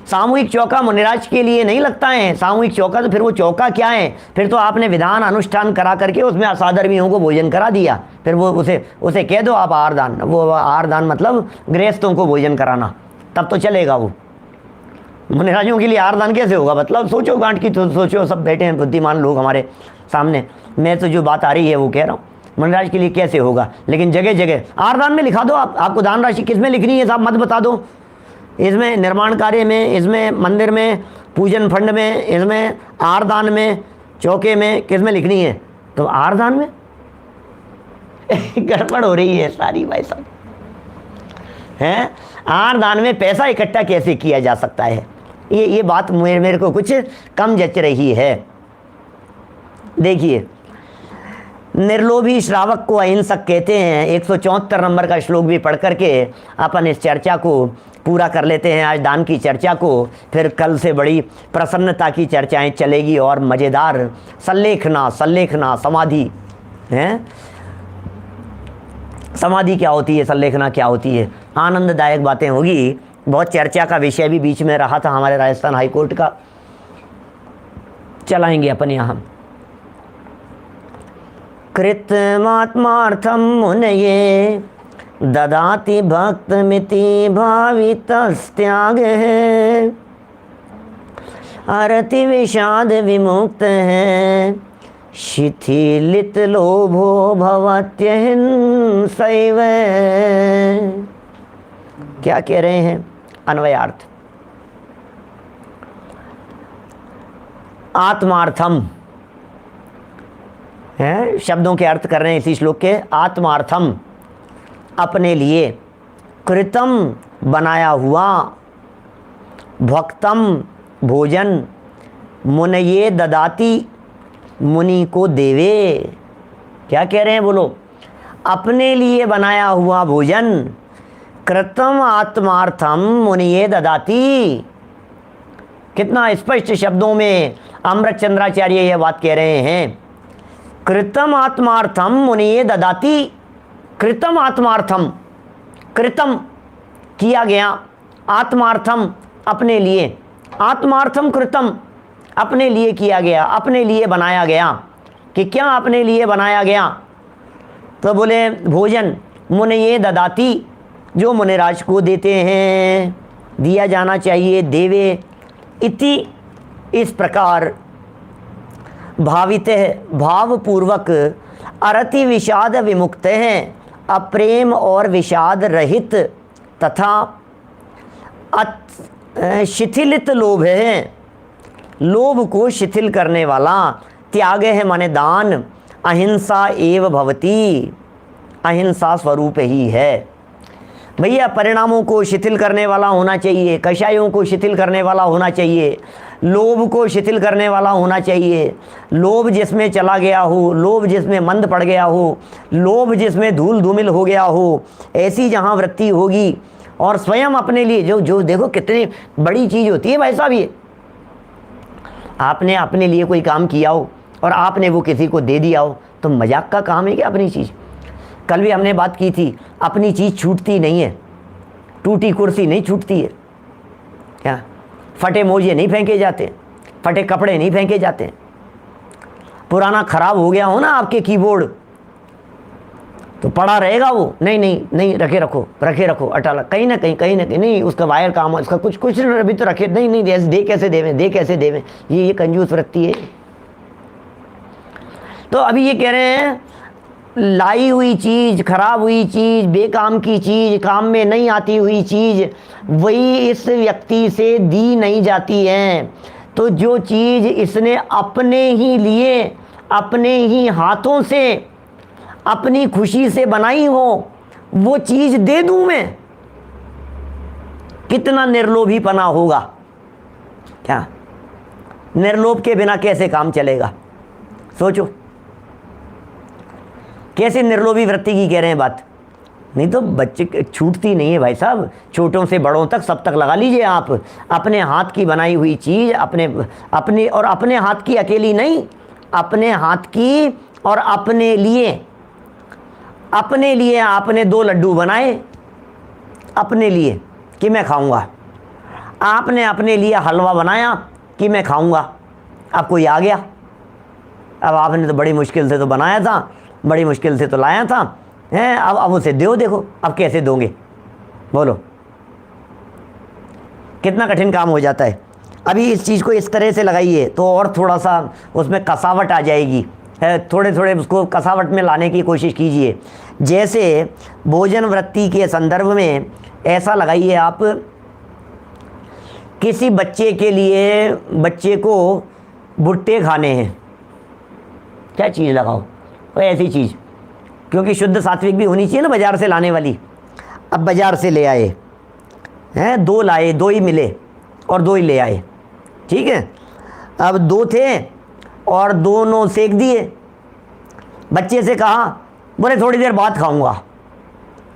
सामूहिक चौका मुनिराज के लिए नहीं लगता है। सामूहिक चौका तो फिर वो चौका क्या है? फिर तो आपने विधान अनुष्ठान करा करके उसमें असाधर्मियों को भोजन करा दिया, फिर वो उसे कह दो आप आहार दान। वो आहार दान मतलब गृहस्थों को भोजन कराना, तब तो चलेगा। वो मुनिराजों के लिए आहार दान कैसे होगा? मतलब सोचो गांठ की, तो सोचो, सब बैठे हैं बुद्धिमान लोग हमारे सामने। मैं तो जो बात आ रही है वो कह रहा हूँ, मुनिराज के लिए कैसे होगा? लेकिन जगह जगह आहार दान में लिखा दो। आपको दान राशि किस में लिखनी है साहब मत बता दो। इसमें निर्माण कार्य में, इसमें मंदिर में, पूजन फंड में, इसमें आहार दान में, चौके में, किस में लिखनी है? तो आहार दान में गड़बड़ हो रही है सारी भाई साहब। हैं? आहार दान में पैसा इकट्ठा कैसे किया जा सकता है? ये बात मेरे को कुछ कम जच रही है। देखिए, निर्लोभी श्रावक को अहिंसक कहते हैं। 174 नंबर का श्लोक भी पढ़ करके अपन इस चर्चा को पूरा कर लेते हैं, आज दान की चर्चा को। फिर कल से बड़ी प्रसन्नता की चर्चाएं चलेगी और मज़ेदार सल्लेखना समाधि हैं। समाधि क्या होती है, सल्लेखना क्या होती है, आनंददायक बातें होगी। बहुत चर्चा का विषय भी बीच में रहा था हमारे राजस्थान हाईकोर्ट का, चलाएंगे अपन यहाँ। कृतमात्मार्थम मुनये ददाति भक्तमिति भावितस्त्याग है, अरति विषाद विमुक्त है, शिथिलित लोभो भवत्यहिंसैव। क्या कह रहे हैं? अन्वयार्थ। आत्मार्थम हैं, शब्दों के अर्थ कर रहे हैं इसी श्लोक के। आत्मार्थम, अपने लिए, कृतम, बनाया हुआ, भक्तम, भोजन, मुनये ददाती, मुनि को देवे। क्या कह रहे हैं बोलो? अपने लिए बनाया हुआ भोजन, कृतम आत्मार्थम मुनिये ददाती। कितना स्पष्ट शब्दों में अमृत चंद्राचार्य यह बात कह रहे हैं। कृतम आत्मार्थम मुनिये ददाती। कृतम आत्मार्थम, कृतम किया गया, आत्मार्थम अपने लिए, आत्मार्थम कृतम अपने लिए किया गया, अपने लिए बनाया गया। कि क्या अपने लिए बनाया गया? तो बोले भोजन, मुनिये ददाती, जो मुनिराज को देते हैं, दिया जाना चाहिए, देवे इति, इस प्रकार भावित भावपूर्वक अरति विषाद विमुक्त हैं, अप्रेम और विषाद रहित तथा शिथिलित लोभ है, लोभ को शिथिल करने वाला, त्याग है माने दान, अहिंसा एव भवती, अहिंसा स्वरूप ही है। भैया परिणामों को शिथिल करने वाला होना चाहिए, कषायों को शिथिल करने वाला होना चाहिए, लोभ को शिथिल करने वाला होना चाहिए। लोभ जिसमें चला गया हो, लोभ जिसमें मंद पड़ गया हो, लोभ जिसमें धूल धूमिल हो गया हो, ऐसी जहाँ वृत्ति होगी और स्वयं अपने लिए जो देखो कितनी बड़ी चीज़ होती है भाई साहब। ये आपने अपने लिए कोई काम किया हो और आपने वो किसी को दे दिया हो, तो मजाक का काम है क्या अपनी चीज़? कल भी हमने बात की थी, अपनी चीज़ छूटती नहीं है, टूटी कुर्सी नहीं छूटती है क्या, फटे मोजे नहीं फेंके जाते, फटे कपड़े नहीं फेंके जाते। पुराना ख़राब हो गया हो ना आपके कीबोर्ड, तो पड़ा रहेगा वो, नहीं रखे रखो अटाला, कहीं ना कहीं नहीं, उसका वायर काम हो, उसका कुछ अभी तो रखे, नहीं दे कैसे देवें, ये कंजूस वृत्ति है। तो अभी ये कह रहे हैं लाई हुई चीज़, खराब हुई चीज़, बेकाम की चीज़, काम में नहीं आती हुई चीज़, वही इस व्यक्ति से दी नहीं जाती है। तो जो चीज़ इसने अपने ही लिए, अपने ही हाथों से, अपनी खुशी से बनाई हो, वो चीज़ दे दूं मैं, कितना निर्लोभीपना होगा। क्या निर्लोभ के बिना कैसे काम चलेगा? सोचो, कैसे निर्लोभी वृत्ति की कह रहे हैं बात। नहीं तो बच्चे छूटती नहीं है भाई साहब, छोटों से बड़ों तक सब तक लगा लीजिए आप। अपने हाथ की बनाई हुई चीज़, अपने और अपने हाथ की अकेली नहीं, अपने हाथ की और अपने लिए आपने 2 लड्डू बनाए अपने लिए कि मैं खाऊंगा, आपने अपने लिए हलवा बनाया कि मैं खाऊंगा। अब कोई आ गया, अब आपने तो बड़ी मुश्किल से तो बनाया था, बड़ी मुश्किल से तो लाया था, हैं, अब उसे दो, देखो अब कैसे दोगे, बोलो कितना कठिन काम हो जाता है। अभी इस चीज़ को इस तरह से लगाइए तो और थोड़ा सा उसमें कसावट आ जाएगी, थोड़े उसको कसावट में लाने की कोशिश कीजिए। जैसे भोजन वृत्ति के संदर्भ में ऐसा लगाइए आप, किसी बच्चे के लिए, बच्चे को भुट्टे खाने हैं, क्या चीज़ लगाओ, कोई ऐसी चीज़, क्योंकि शुद्ध सात्विक भी होनी चाहिए ना बाज़ार से लाने वाली। अब बाज़ार से ले आए हैं, 2 लाए, 2 ही मिले और 2 ही ले आए, ठीक है। अब 2 थे और दोनों सेक दिए। बच्चे से कहा, बोले थोड़ी देर बाद खाऊंगा,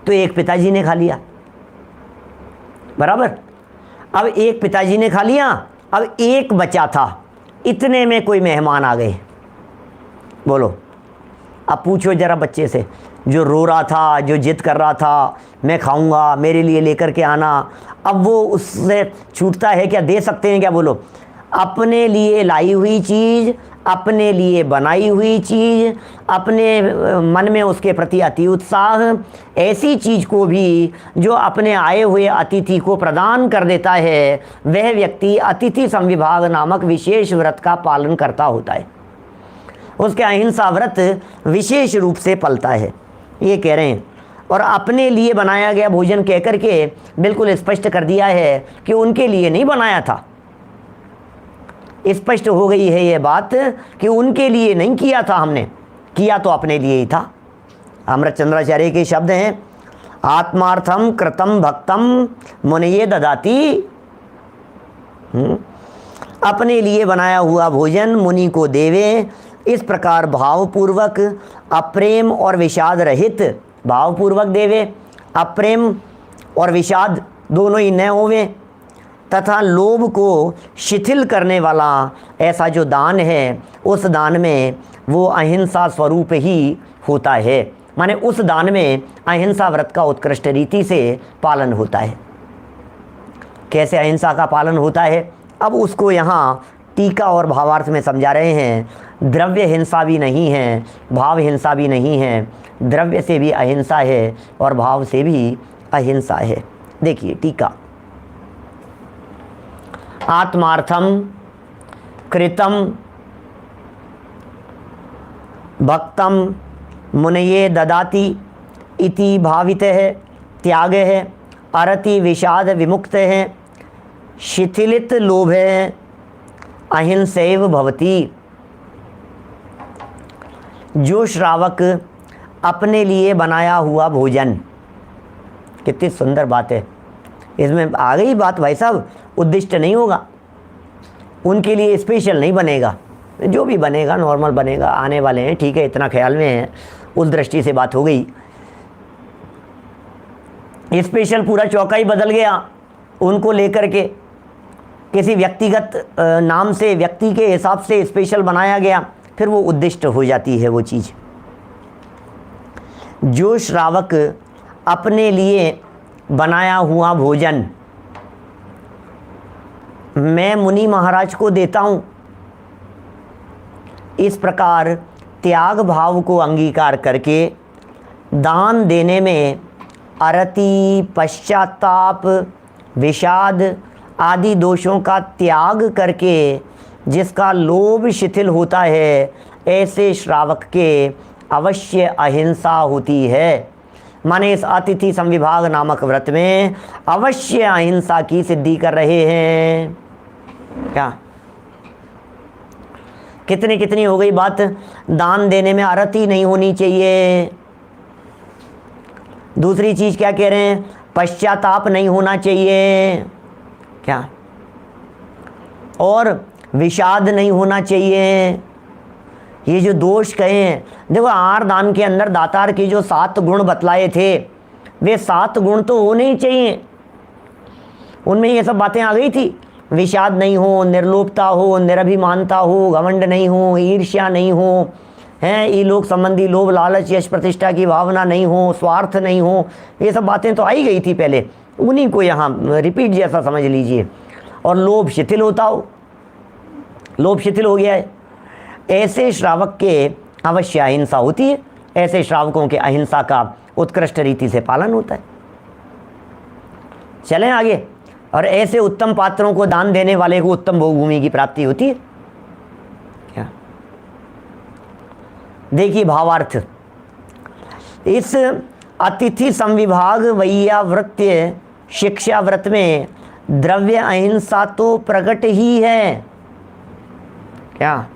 तो एक पिताजी ने खा लिया, बराबर। अब एक पिताजी ने खा लिया, अब एक बचा था, इतने में कोई मेहमान आ गए, बोलो। अब पूछो जरा बच्चे से, जो रो रहा था, जो जिद कर रहा था मैं खाऊंगा, मेरे लिए लेकर के आना, अब वो उससे छूटता है क्या? दे सकते हैं क्या? बोलो। अपने लिए लाई हुई चीज़, अपने लिए बनाई हुई चीज़, अपने मन में उसके प्रति अति उत्साह, ऐसी चीज़ को भी जो अपने आए हुए अतिथि को प्रदान कर देता है, वह व्यक्ति अतिथि संविभाग नामक विशेष व्रत का पालन करता होता है। उसके अहिंसा व्रत विशेष रूप से पलता है, ये कह रहे हैं। और अपने लिए बनाया गया भोजन कह करके बिल्कुल स्पष्ट कर दिया है कि उनके लिए नहीं बनाया था। स्पष्ट हो गई है ये बात कि उनके लिए नहीं किया था हमने, किया तो अपने लिए ही था। अमृतचंद्राचार्य के शब्द हैं, आत्मार्थम कृतम भक्तम मुनये ददाति। अपने लिए बनाया हुआ भोजन मुनि को देवे, इस प्रकार भावपूर्वक अप्रेम और विषाद रहित, भावपूर्वक देवे, अप्रेम और विषाद दोनों ही न होवे, तथा लोभ को शिथिल करने वाला ऐसा जो दान है, उस दान में वो अहिंसा स्वरूप ही होता है। माने उस दान में अहिंसा व्रत का उत्कृष्ट रीति से पालन होता है। कैसे अहिंसा का पालन होता है, अब उसको यहाँ टीका और भावार्थ में समझा रहे हैं। द्रव्य हिंसा भी नहीं है, भाव हिंसा भी नहीं है, द्रव्य से भी अहिंसा है और भाव से भी अहिंसा है। देखिए टीका, आत्मार्थम कृतम भक्तम मुनये ददाति इति भावित है, त्याग है, अरति विषाद विमुक्त है, शिथिलित लोभ है, अहिंसैव भवति। जो श्रावक अपने लिए बनाया हुआ भोजन, कितनी सुंदर बात है, इसमें आ गई बात भाई साहब, उद्दिष्ट नहीं होगा, उनके लिए स्पेशल नहीं बनेगा, जो भी बनेगा नॉर्मल बनेगा, आने वाले हैं ठीक है, इतना ख्याल में है, उस दृष्टि से बात हो गई। स्पेशल पूरा चौका ही बदल गया, उनको लेकर के किसी व्यक्तिगत नाम से, व्यक्ति के हिसाब से स्पेशल बनाया गया, फिर वो उद्दिष्ट हो जाती है वो चीज़। जो श्रावक अपने लिए बनाया हुआ भोजन मैं मुनि महाराज को देता हूँ, इस प्रकार त्याग भाव को अंगीकार करके दान देने में अरति, पश्चाताप, विषाद आदि दोषों का त्याग करके जिसका लोभ शिथिल होता है, ऐसे श्रावक के अवश्य अहिंसा होती है। माने इस अतिथि संविभाग नामक व्रत में अवश्य अहिंसा की सिद्धि कर रहे हैं। क्या कितनी कितनी हो गई बात, दान देने में अरति नहीं होनी चाहिए। दूसरी चीज क्या कह रहे हैं, पश्चाताप नहीं होना चाहिए, क्या, और विषाद नहीं होना चाहिए। ये जो दोष कहे हैं, देखो आहार दान के अंदर दातार के जो 7 गुण बतलाए थे, वे 7 गुण तो होने ही चाहिए, उनमें ये सब बातें आ गई थी। विषाद नहीं हो, निर्लोभता हो, निरभिमानता हो, घमंड नहीं हो, ईर्ष्या नहीं हो, हैं ये लोग संबंधी लोभ लालच यश प्रतिष्ठा की भावना नहीं हो, स्वार्थ नहीं हो, ये सब बातें तो आई गई थी पहले, उन्हीं को यहाँ रिपीट जैसा समझ लीजिए। और लोभ शिथिल होता हो, लोभ शिथिल हो गया है, ऐसे श्रावक के अवश्य अहिंसा होती है। ऐसे श्रावकों के अहिंसा का उत्कृष्ट रीति से पालन होता है। चलें आगे। और ऐसे उत्तम पात्रों को दान देने वाले को उत्तम भोगभूमि की प्राप्ति होती है। क्या, देखिए भावार्थ, इस अतिथि संविभाग वैयावृत्य शिक्षा व्रत में द्रव्य अहिंसा तो प्रकट ही है। क्या,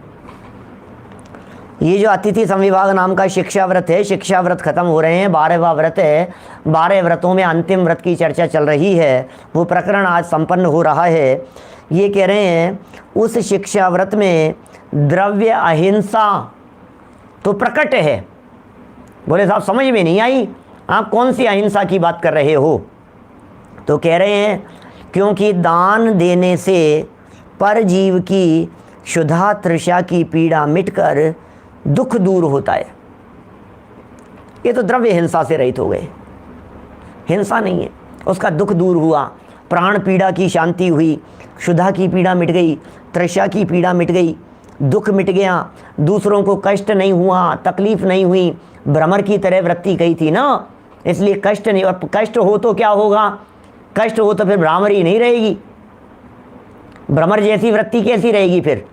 ये जो अतिथि संविभाग नाम का शिक्षा व्रत है, शिक्षा व्रत खत्म हो रहे हैं, 12वां व्रत है, 12 व्रतों में अंतिम व्रत की चर्चा चल रही है, वो प्रकरण आज संपन्न हो रहा है। ये कह रहे हैं उस शिक्षा व्रत में द्रव्य अहिंसा तो प्रकट है। बोले साहब समझ में नहीं आई, आप कौन सी अहिंसा की बात कर रहे हो? तो कह रहे हैं क्योंकि दान देने से परजीव की क्षुधा तृषा की पीड़ा मिटकर दुख दूर होता है। ये तो द्रव्य हिंसा से रहित हो गए, हिंसा नहीं है, उसका दुख दूर हुआ, प्राण पीड़ा की शांति हुई, क्षुधा की पीड़ा मिट गई, तृषा की पीड़ा मिट गई, दुख मिट गया, दूसरों को कष्ट नहीं हुआ, तकलीफ नहीं हुई। भ्रमर की तरह वृत्ति कही थी ना, इसलिए कष्ट नहीं। और कष्ट हो तो क्या होगा, कष्ट हो तो फिर भ्रामरी नहीं रहेगी, भ्रमर जैसी वृत्ति कैसी रहेगी फिर?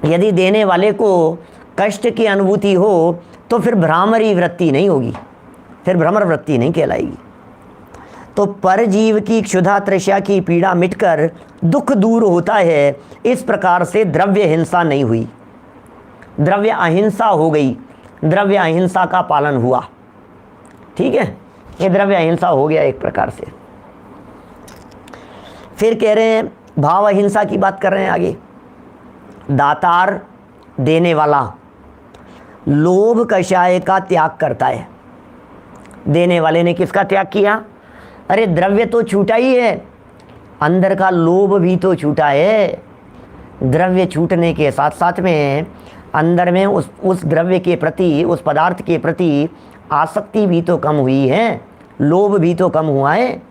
यदि देने वाले को कष्ट की अनुभूति हो तो फिर भ्रामरी वृत्ति नहीं होगी, फिर भ्रमर वृत्ति नहीं कहलाएगी। तो परजीव की क्षुधा तृषा की पीड़ा मिटकर दुख दूर होता है, इस प्रकार से द्रव्य हिंसा नहीं हुई। द्रव्य अहिंसा हो गई, द्रव्य अहिंसा का पालन हुआ। ठीक है, ये द्रव्य अहिंसा हो गया एक प्रकार से। फिर कह रहे हैं भाव अहिंसा की बात कर रहे हैं आगे। दातार देने वाला लोभ कषाय का त्याग करता है। देने वाले ने किसका त्याग किया? अरे द्रव्य तो छूटा ही है, अंदर का लोभ भी तो छूटा है। द्रव्य छूटने के साथ साथ में अंदर में उस द्रव्य के प्रति, उस पदार्थ के प्रति आसक्ति भी तो कम हुई है, लोभ भी तो कम हुआ है।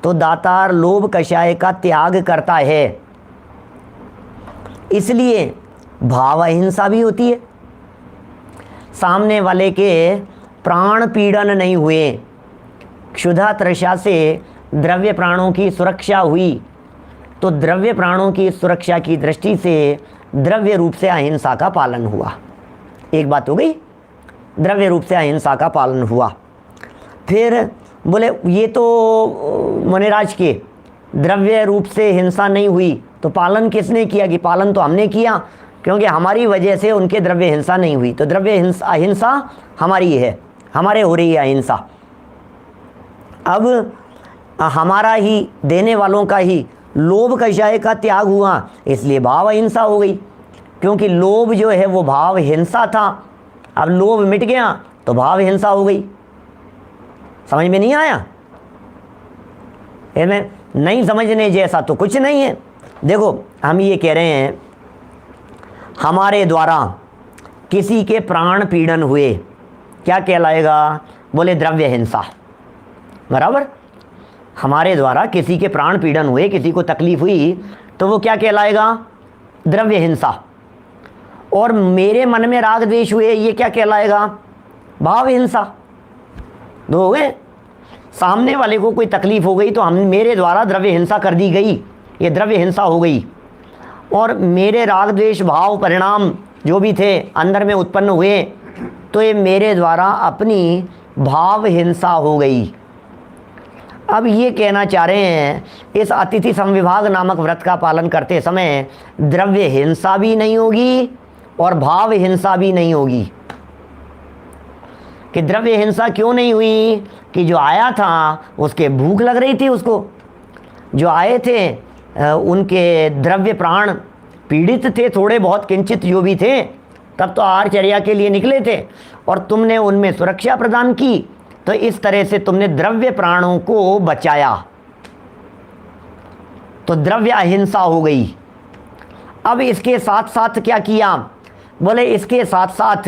तो दातार लोभ कषाय का त्याग करता है, इसलिए भाव अहिंसा भी होती है। सामने वाले के प्राण पीड़न नहीं हुए, क्षुधा तृषा से द्रव्य प्राणों की सुरक्षा हुई, तो द्रव्य प्राणों की सुरक्षा की दृष्टि से द्रव्य रूप से अहिंसा का पालन हुआ। एक बात हो गई, द्रव्य रूप से अहिंसा का पालन हुआ। फिर बोले ये तो मुनिराज के द्रव्य रूप से हिंसा नहीं हुई, तो पालन किसने किया? कि पालन तो हमने किया, क्योंकि हमारी वजह से उनके द्रव्य हिंसा नहीं हुई। तो द्रव्य अहिंसा हमारी है, हमारे हो रही है अहिंसा। अब हमारा ही, देने वालों का ही लोभ कषाय का त्याग हुआ, इसलिए भाव अहिंसा हो गई। क्योंकि लोभ जो है वो भाव हिंसा था, अब लोभ मिट गया तो भाव हिंसा हो गई। समझ में नहीं आया? इसमें नहीं समझने जैसा तो कुछ नहीं है। देखो हम ये कह रहे हैं हमारे द्वारा किसी के प्राण पीड़न हुए, क्या कहलाएगा? बोले द्रव्य हिंसा, बराबर। हमारे द्वारा किसी के प्राण पीड़न हुए, किसी को तकलीफ हुई, तो वो क्या कहलाएगा? द्रव्य हिंसा। और मेरे मन में राग द्वेष हुए, ये क्या कहलाएगा? भाव हिंसा। दो हो गए। सामने वाले को कोई तकलीफ हो गई तो हम, मेरे द्वारा द्रव्य हिंसा कर दी गई, ये द्रव्य हिंसा हो गई। और मेरे राग द्वेष भाव परिणाम जो भी थे अंदर में उत्पन्न हुए, तो ये मेरे द्वारा अपनी भाव हिंसा हो गई। अब ये कहना चाह रहे हैं इस अतिथि संविभाग नामक व्रत का पालन करते समय द्रव्य हिंसा भी नहीं होगी और भाव हिंसा भी नहीं होगी। कि द्रव्य हिंसा क्यों नहीं हुई? कि जो आया था उसके भूख लग रही थी, उसको जो आए थे उनके द्रव्य प्राण पीड़ित थे, थोड़े बहुत किंचित जो भी थे, तब तो आहारचर्या के लिए निकले थे और तुमने उनमें सुरक्षा प्रदान की, तो इस तरह से तुमने द्रव्य प्राणों को बचाया, तो द्रव्य अहिंसा हो गई। अब इसके साथ साथ क्या किया? बोले इसके साथ साथ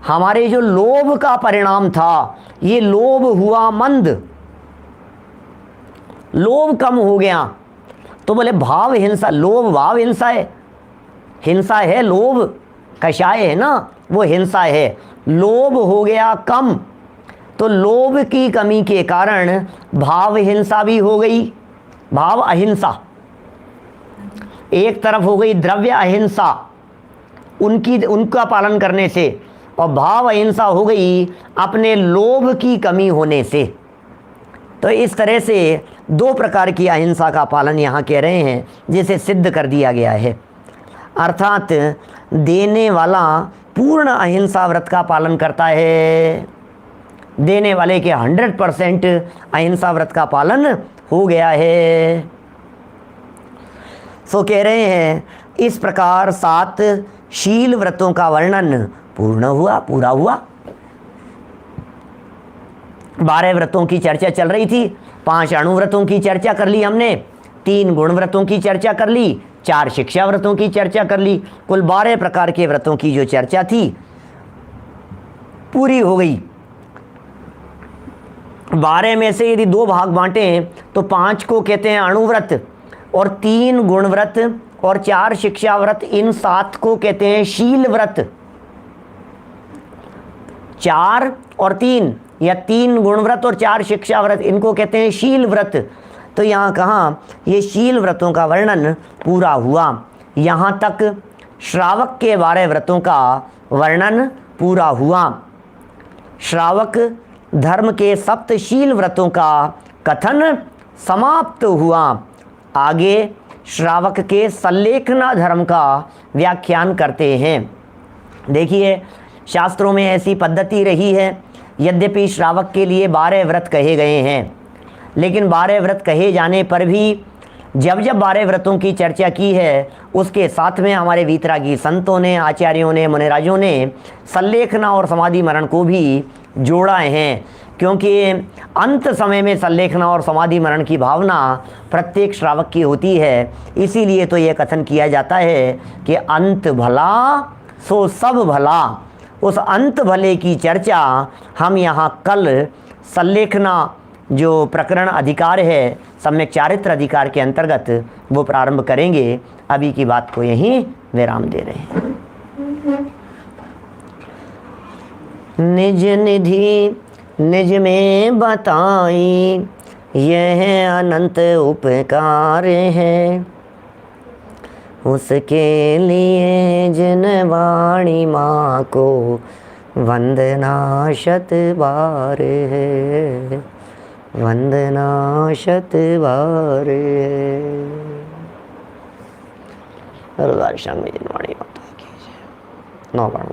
हमारे जो लोभ का परिणाम था, ये लोभ हुआ मंद, लोभ कम हो गया। तो बोले भाव हिंसा, लोभ भाव हिंसा है, हिंसा है लोभ कषाय है ना, वो हिंसा है। लोभ हो गया कम, तो लोभ की कमी के कारण भाव हिंसा भी हो गई, भाव अहिंसा। एक तरफ हो गई द्रव्य अहिंसा उनका पालन करने से, और भाव अहिंसा हो गई अपने लोभ की कमी होने से। तो इस तरह से दो प्रकार की अहिंसा का पालन यहाँ कह रहे हैं, जिसे सिद्ध कर दिया गया है। अर्थात देने वाला पूर्ण अहिंसा व्रत का पालन करता है, देने वाले के 100% अहिंसा व्रत का पालन हो गया है। सो कह रहे हैं इस प्रकार 7 शील व्रतों का वर्णन पूर्ण हुआ, पूरा हुआ। 12 व्रतों की चर्चा चल रही थी, 5 अणुव्रतों की चर्चा कर ली हमने, 3 गुण व्रतों की चर्चा कर ली, 4 शिक्षा व्रतों की चर्चा कर ली। कुल 12 प्रकार के व्रतों की जो चर्चा थी पूरी हो गई। 12 में से यदि 2 भाग बांटें तो 5 को कहते हैं अणुव्रत, और 3 गुण व्रत और 4 शिक्षा व्रत, इन 7 को कहते हैं शील व्रत। 4 और 3 या 3 गुण व्रत और 4 शिक्षा व्रत, इनको कहते हैं शील व्रत। तो यहाँ कहाँ ये शील व्रतों का वर्णन पूरा हुआ। यहाँ तक श्रावक के 12 व्रतों का वर्णन पूरा हुआ। श्रावक धर्म के 7 शील व्रतों का कथन समाप्त हुआ। आगे श्रावक के सल्लेखना धर्म का व्याख्यान करते हैं। देखिए, शास्त्रों में ऐसी पद्धति रही है, यद्यपि श्रावक के लिए 12 व्रत कहे गए हैं, लेकिन 12 व्रत कहे जाने पर भी जब जब 12 व्रतों की चर्चा की है, उसके साथ में हमारे वीतरागी संतों ने, आचार्यों ने, मुनिराजों ने सल्लेखना और समाधि मरण को भी जोड़ा है, क्योंकि अंत समय में सल्लेखना और समाधि मरण की भावना प्रत्येक श्रावक की होती है। इसीलिए तो ये कथन किया जाता है कि अंत भला सो सब भला। उस अंत भले की चर्चा हम यहाँ कल सल्लेखना जो प्रकरण अधिकार है, सम्यक चारित्र अधिकार के अंतर्गत, वो प्रारंभ करेंगे। अभी की बात को यहीं विराम दे रहे हैं। निज निधि निज में बताई, यह अनंत उपकार है, उसके लिए जिन वाणी माँ को वंदना शत बार है, वंदना शत बार है। हर बार शाम में जिन वाणी माता की 9 बार